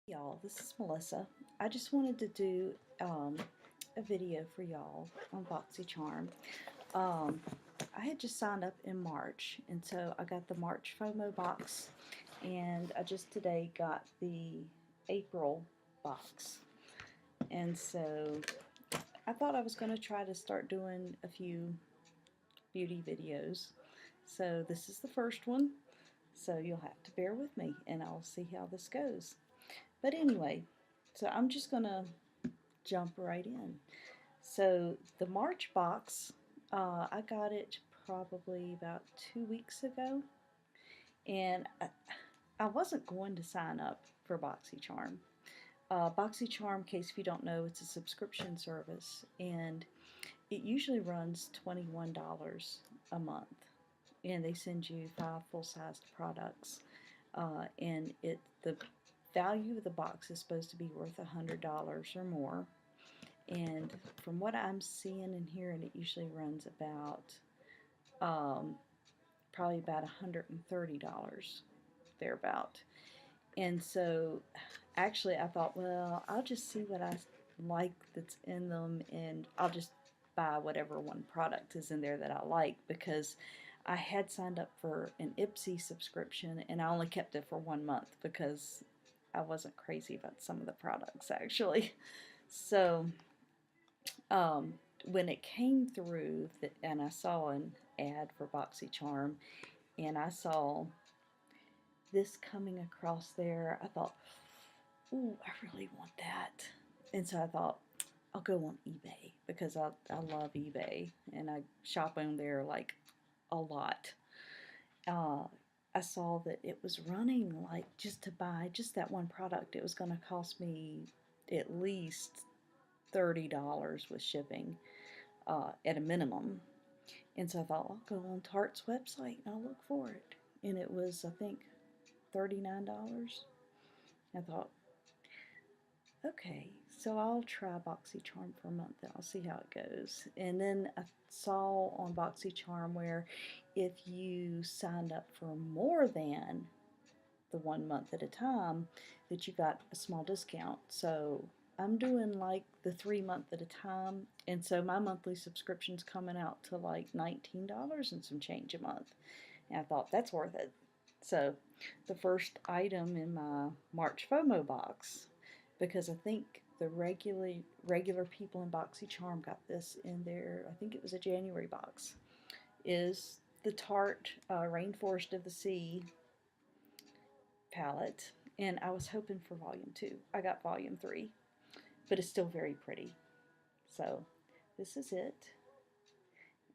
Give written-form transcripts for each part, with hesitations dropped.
Y'all, this is Melissa. I just wanted to do a video for y'all on BoxyCharm. Um, I had just signed up in March, and so I got the March FOMO box, and I just today got the April box. And so I thought I was going to try to start doing a few beauty videos. So this is the first one, so you'll have to bear with me, and I'll see how this goes. But anyway, so I'm just going to jump right in. So the March box, I got it probably about 2 weeks ago, and I wasn't going to sign up for BoxyCharm. BoxyCharm, in case if you don't know, it's a subscription service, and it usually runs $21 a month, and they send you 5 full-sized products, and the value of the box is supposed to be worth $100 or more. And from what I'm seeing and hearing, it usually runs about probably about $130 thereabout. And so actually I thought, well, I'll just see what I like that's in them, and I'll just buy whatever one product is in there that I like, because I had signed up for an Ipsy subscription and I only kept it for 1 month because I wasn't crazy about some of the products actually. So when it came through, and I saw an ad for BoxyCharm, and I saw this coming across there, I thought, ooh, I really want that. And so I thought, I'll go on eBay, because I love eBay, and I shop on there like a lot. I saw that it was running, like, just to buy just that one product, it was going to cost me at least $30 with shipping, at a minimum. And so I thought, I'll go on Tarte's website and I'll look for it. And it was, I think, $39. I thought, okay, so I'll try BoxyCharm for a month and I'll see how it goes. And then I saw on BoxyCharm where if you signed up for more than the 1 month at a time, that you got a small discount. So I'm doing like the 3 month at a time, and so my monthly subscription's coming out to like $19 and some change a month. And I thought that's worth it. So the first item in my March FOMO box, because I think the regular people in BoxyCharm got this in their, I think it was a January box, is the Tarte Rainforest of the Sea palette, and I was hoping for volume 2. I got volume 3, but it's still very pretty. So this is it,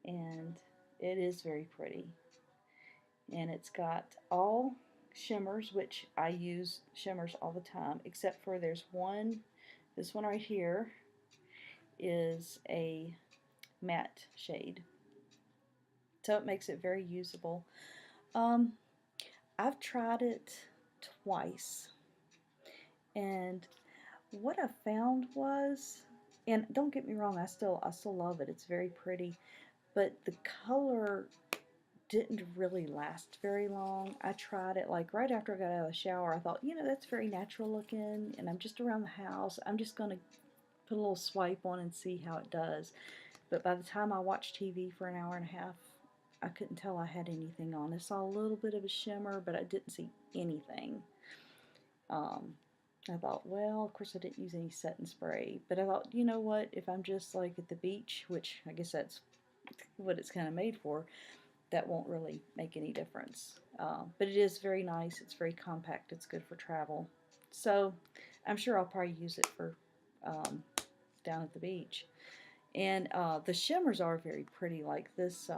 and it is very pretty. And it's got all shimmers, which I use shimmers all the time, except for there's one, this one right here is a matte shade. So it makes it very usable. I've tried it twice, and what I found was, and don't get me wrong, I still love it. It's very pretty, but the color didn't really last very long. I tried it like right after I got out of the shower. I thought, that's very natural looking, and I'm just around the house. I'm just going to put a little swipe on and see how it does. But by the time I watched TV for an hour and a half, I couldn't tell I had anything on. I saw a little bit of a shimmer, but I didn't see anything. I thought, well, of course I didn't use any setting spray, but I thought, you know what, if I'm just like at the beach, which I guess that's what it's kind of made for, that won't really make any difference. But it is very nice, it's very compact, it's good for travel. So I'm sure I'll probably use it for down at the beach. And the shimmers are very pretty, like this,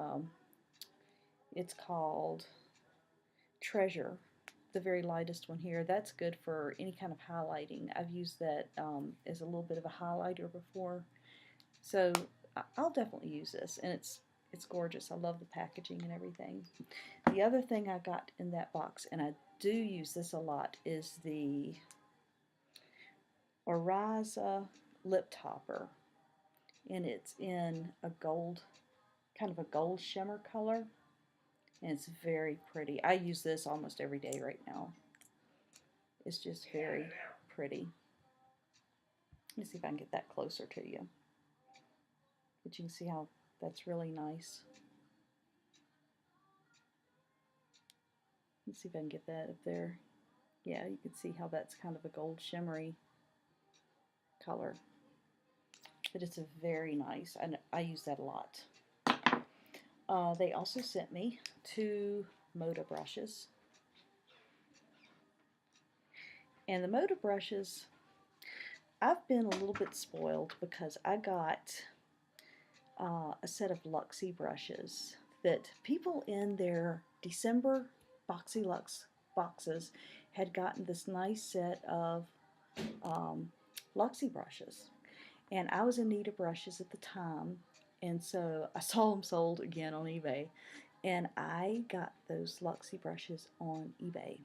it's called Treasure, the very lightest one here. That's good for any kind of highlighting. I've used that as a little bit of a highlighter before. So I'll definitely use this, and it's gorgeous. I love the packaging and everything. The other thing I got in that box, and I do use this a lot, is the Oriza lip topper, and it's in a gold, kind of a gold shimmer color, and it's very pretty. I use this almost every day right now. It's just very pretty. Let me see if I can get that closer to you. But you can see how that's really nice. Let's see if I can get that up there. Yeah, you can see how that's kind of a gold shimmery color. But it's a very nice, and I use that a lot. They also sent me 2 Moda brushes. And the Moda brushes, I've been a little bit spoiled because I got a set of Luxie brushes that people in their December Boxy Lux boxes had gotten this nice set of Luxie brushes. And I was in need of brushes at the time, and so I saw them sold again on eBay, and I got those Luxie brushes on eBay,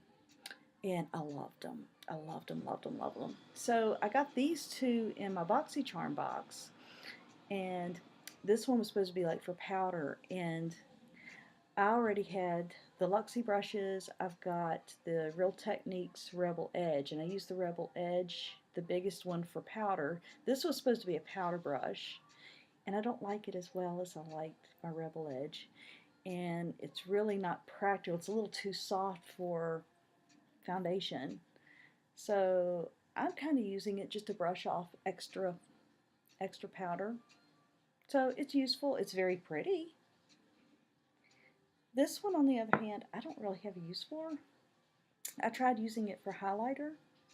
and I loved them. I loved them, loved them, loved them. So I got these 2 in my BoxyCharm box, and this one was supposed to be like for powder, and I already had the Luxie brushes. I've got the Real Techniques Rebel Edge, and I used the Rebel Edge, the biggest one, for powder. This was supposed to be a powder brush, and I don't like it as well as I liked my Rebel Edge, and it's really not practical. It's a little too soft for foundation, so I'm kind of using it just to brush off extra powder. So it's useful. It's very pretty. This one, on the other hand, I don't really have a use for. I tried using it for highlighter,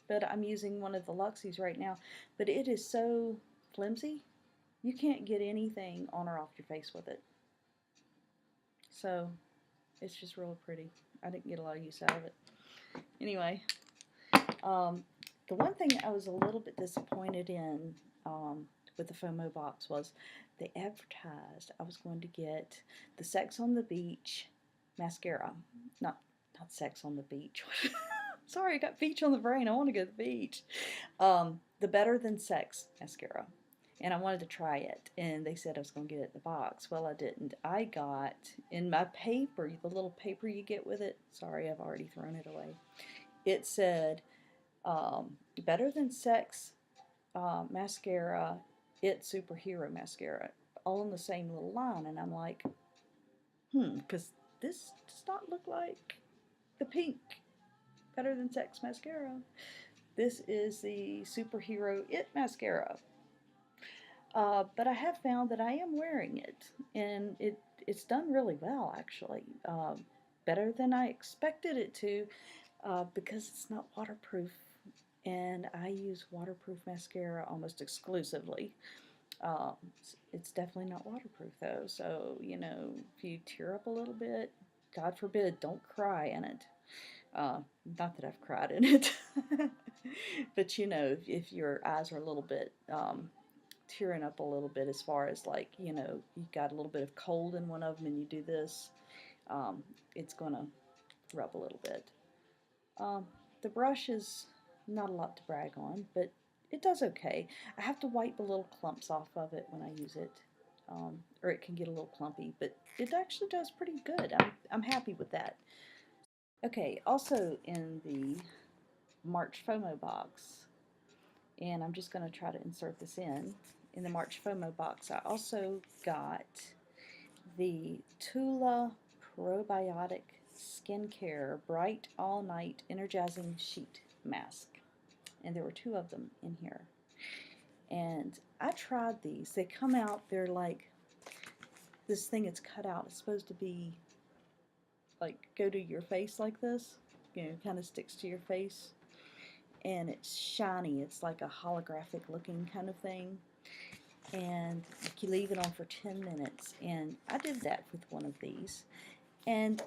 but I'm using one of the Luxies right now, but it is so flimsy, you can't get anything on or off your face with it. So it's just real pretty. I didn't get a lot of use out of it. Anyway, the one thing I was a little bit disappointed in with the FOMO box was they advertised I was going to get the Sex on the Beach mascara. Not Sex on the Beach. Sorry, I got beach on the brain. I want to go to the beach. The Better Than Sex mascara. And I wanted to try it. And they said I was going to get it in the box. Well, I didn't. I got, in my paper, the little paper you get with it. Sorry, I've already thrown it away. It said, Better Than Sex mascara, It Superhero mascara, all in the same little line, and I'm like, because this does not look like the pink Better Than Sex mascara. This is the Superhero It mascara. But I have found that I am wearing it, and it's done really well, actually. Better than I expected it to, because it's not waterproof, and I use waterproof mascara almost exclusively. It's definitely not waterproof, though, so, you know, if you tear up a little bit, God forbid, don't cry in it. Not that I've cried in it, but, you know, if your eyes are a little bit tearing up a little bit, as far as, like, you know, you've got a little bit of cold in one of them and you do this, it's going to rub a little bit. The brush is not a lot to brag on, but it does okay. I have to wipe the little clumps off of it when I use it, or it can get a little clumpy, but it actually does pretty good. I'm happy with that. Okay, also in the March FOMO box, and I'm just going to try to insert this in the March FOMO box, I also got the Tula Probiotic Skincare Bright All Night Energizing Sheet Mask. And there were 2 of them in here. And I tried these. They come out, they're like this thing it's cut out. It's supposed to be like go to your face like this. You know, kind of sticks to your face. And it's shiny. It's like a holographic looking kind of thing. And you leave it on for 10 minutes. And I did that with one of these. And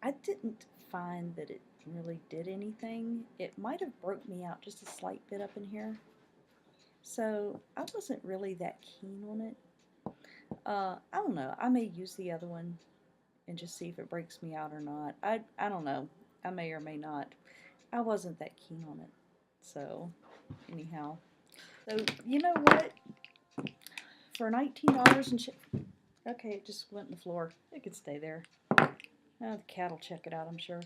I didn't find that it really did anything. It might have broke me out just a slight bit up in here. So I wasn't really that keen on it. I don't know. I may use the other one and just see if it breaks me out or not. I don't know. I may or may not. I wasn't that keen on it. So anyhow. So you know what? For $19 and okay, it just went in the floor. It could stay there. The cat will check it out, I'm sure.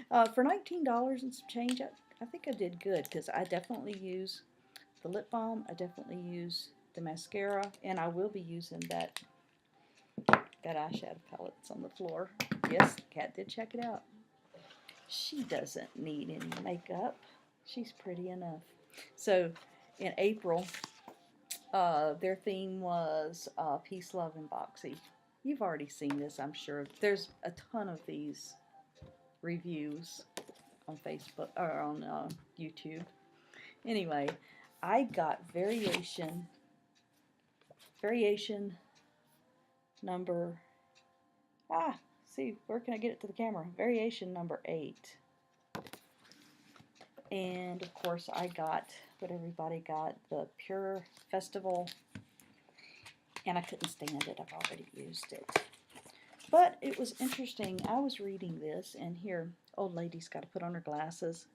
For $19 and some change, I think I did good because I definitely use the lip balm. I definitely use the mascara, and I will be using that eyeshadow palette that's on the floor. Yes, Kat did check it out. She doesn't need any makeup. She's pretty enough. So in April, their theme was Peace, Love, and Boxy. You've already seen this, I'm sure. There's a ton of these reviews on Facebook or on YouTube. Anyway, I got variation number, see, where can I get it to the camera? Variation number 8. And of course I got what everybody got, the Pure Festival, and I couldn't stand it. I've already used it. But it was interesting. I was reading this, and here, old lady's got to put on her glasses.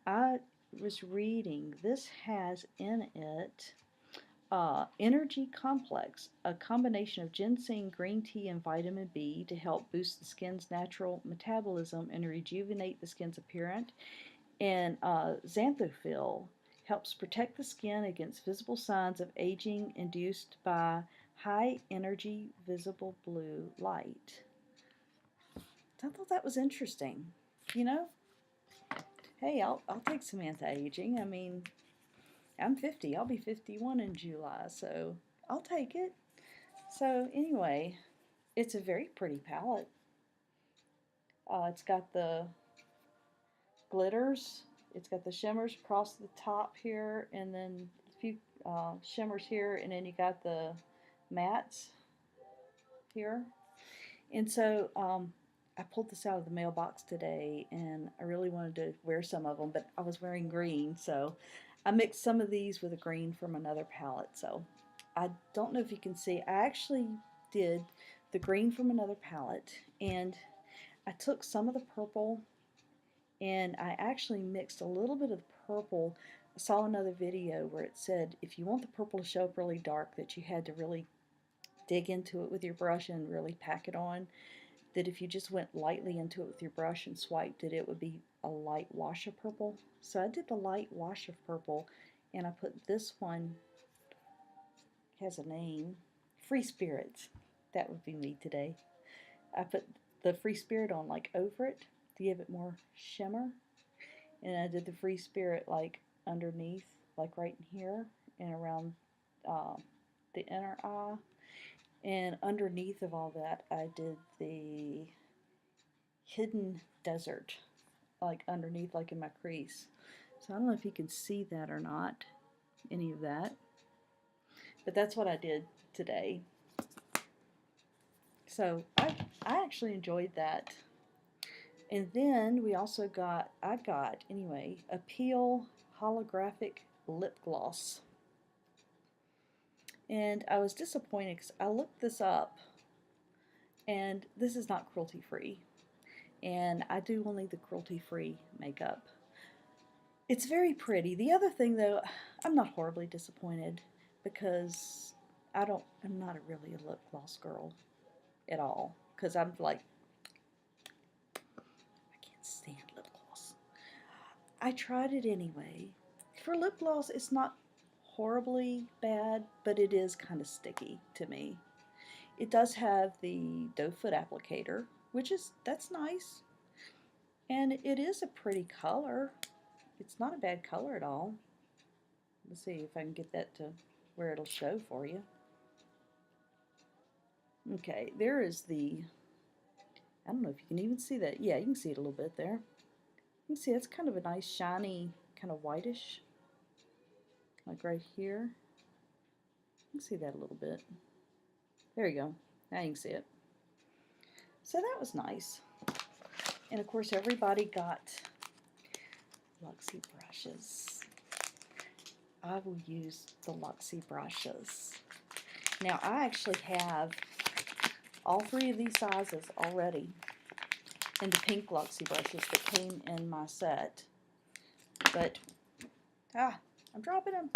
I was reading, this has in it Energy Complex, a combination of ginseng, green tea, and vitamin B to help boost the skin's natural metabolism and rejuvenate the skin's appearance. And xanthophyll helps protect the skin against visible signs of aging induced by high energy visible blue light. I thought that was interesting. You know, hey, I'll take some anti-aging. I mean, I'm 50. I'll be 51 in July, so I'll take it. So anyway, it's a very pretty palette. It's got the glitters. It's got the shimmers across the top here, and then a few shimmers here, and then you got the mattes here. And so I pulled this out of the mailbox today, and I really wanted to wear some of them, but I was wearing green, so I mixed some of these with a green from another palette. So I don't know if you can see, I actually did the green from another palette, and I took some of the purple, and I actually mixed a little bit of purple. I saw another video where it said if you want the purple to show up really dark, that you had to really dig into it with your brush and really pack it on. That if you just went lightly into it with your brush and swiped it, it would be a light wash of purple. So I did the light wash of purple, and I put this one, has a name, Free Spirits. That would be me today. I put the Free Spirit on like over it to give it more shimmer, and I did the Free Spirit like underneath, like right in here and around the inner eye. And underneath of all that, I did the Hidden Desert, like underneath, like in my crease. So I don't know if you can see that or not, any of that. But that's what I did today. So I actually enjoyed that. And then we also got, anyway, a Peel Holographic Lip Gloss. And I was disappointed because I looked this up, and this is not cruelty-free. And I do only the cruelty-free makeup. It's very pretty. The other thing, though, I'm not horribly disappointed because I'm not really a lip gloss girl at all. Because I'm like, I can't stand lip gloss. I tried it anyway. For lip gloss, it's not horribly bad, but it is kind of sticky to me. It does have the doe foot applicator, that's nice. And it is a pretty color. It's not a bad color at all. Let's see if I can get that to where it'll show for you. Okay, there is the, I don't know if you can even see that. Yeah, you can see it a little bit there. You can see it's kind of a nice shiny, kind of whitish, like right here. You can see that a little bit. There you go. Now you can see it. So that was nice. And of course everybody got Luxie brushes. I will use the Luxie brushes. Now I actually have all 3 of these sizes already, and the pink Luxie brushes that came in my set. But I'm dropping them.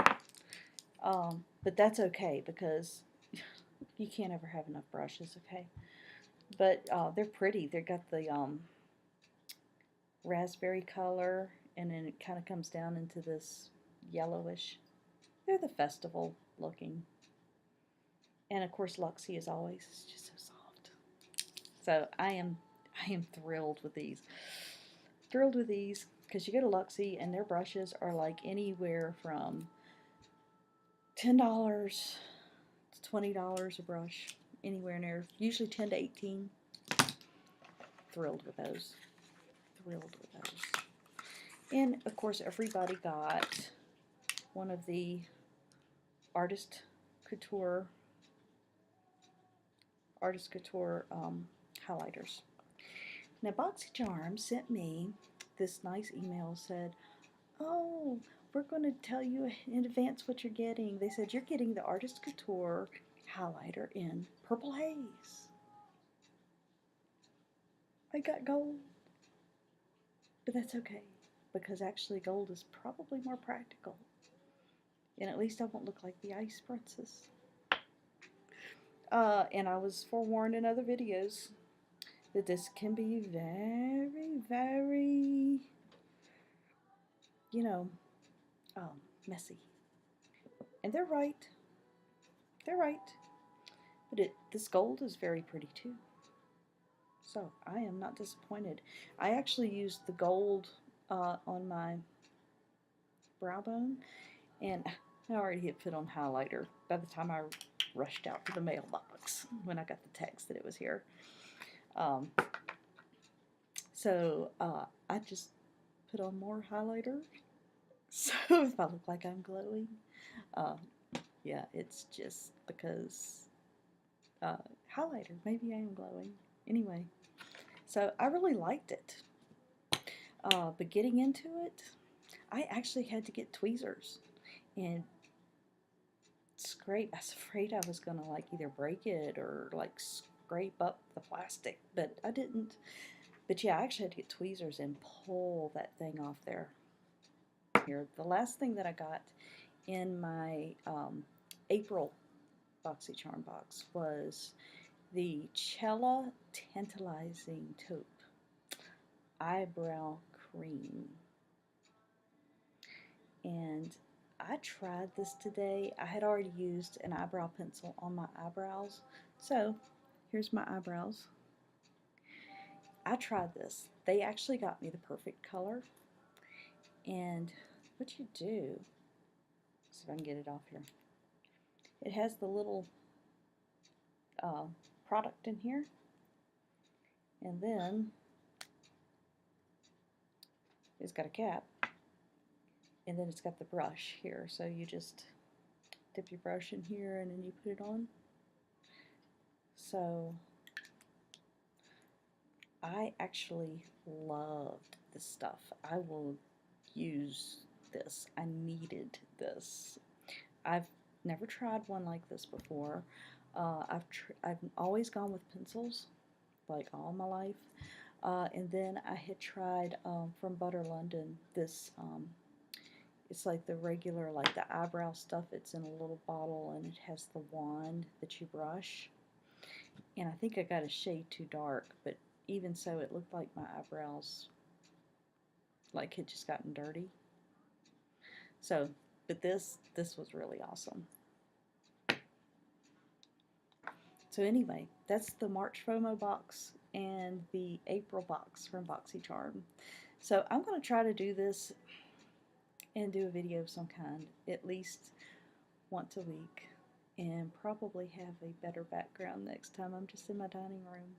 But that's okay because you can't ever have enough brushes, okay? But they're pretty. They've got the raspberry color, and then it kind of comes down into this yellowish. They're the festival looking. And of course Luxie is always just so soft. So I am thrilled with these. Thrilled with these because you go to Luxie and their brushes are like anywhere from $10 to $20 a brush. Anywhere near, usually 10 to 18. Thrilled with those. Thrilled with those. And of course everybody got one of the Artist Couture highlighters. Now BoxyCharm sent me this nice email, said, oh, we're going to tell you in advance what you're getting. They said you're getting the Artist Couture highlighter in Purple Haze. I got gold, but that's okay, because actually gold is probably more practical, and at least I won't look like the Ice Princess. And I was forewarned in other videos that this can be very, very, you know, messy. And they're right. They're right. But this gold is very pretty too. So I am not disappointed. I actually used the gold on my brow bone, and I already had put on highlighter by the time I rushed out to the mailbox when I got the text that it was here. So I just put on more highlighter. So if I look like I'm glowing, yeah, it's just because highlighter. Maybe I am glowing. Anyway, so I really liked it. But getting into it, I actually had to get tweezers and scrape. I was afraid I was gonna like either break it or like scrape up the plastic, but I didn't. But yeah, I actually had to get tweezers and pull that thing off there. Here, the last thing that I got in my April BoxyCharm box was the Cella Tantalizing Taupe Eyebrow Cream. And I tried this today. I had already used an eyebrow pencil on my eyebrows. So here's my eyebrows. I tried this. They actually got me the perfect color. And what you do, see if I can get it off here. It has the little product in here. And then it's got a cap. And then it's got the brush here. So you just dip your brush in here and then you put it on. So I actually loved this stuff. I will use this. I needed this. I've never tried one like this before. I've always gone with pencils, like all my life. And then I had tried from Butter London this. It's like the regular, like the eyebrow stuff. It's in a little bottle and it has the wand that you brush. And I think I got a shade too dark, but even so, it looked like my eyebrows like had just gotten dirty. So, but this was really awesome. So anyway, that's the March FOMO box and the April box from BoxyCharm. So I'm going to try to do this and do a video of some kind at least once a week, and probably have a better background next time. I'm just in my dining room,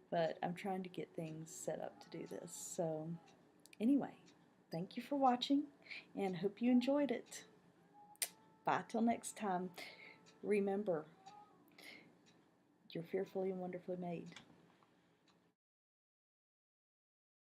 but I'm trying to get things set up to do this. So anyway, thank you for watching and hope you enjoyed it. Bye till next time. Remember, you're fearfully and wonderfully made.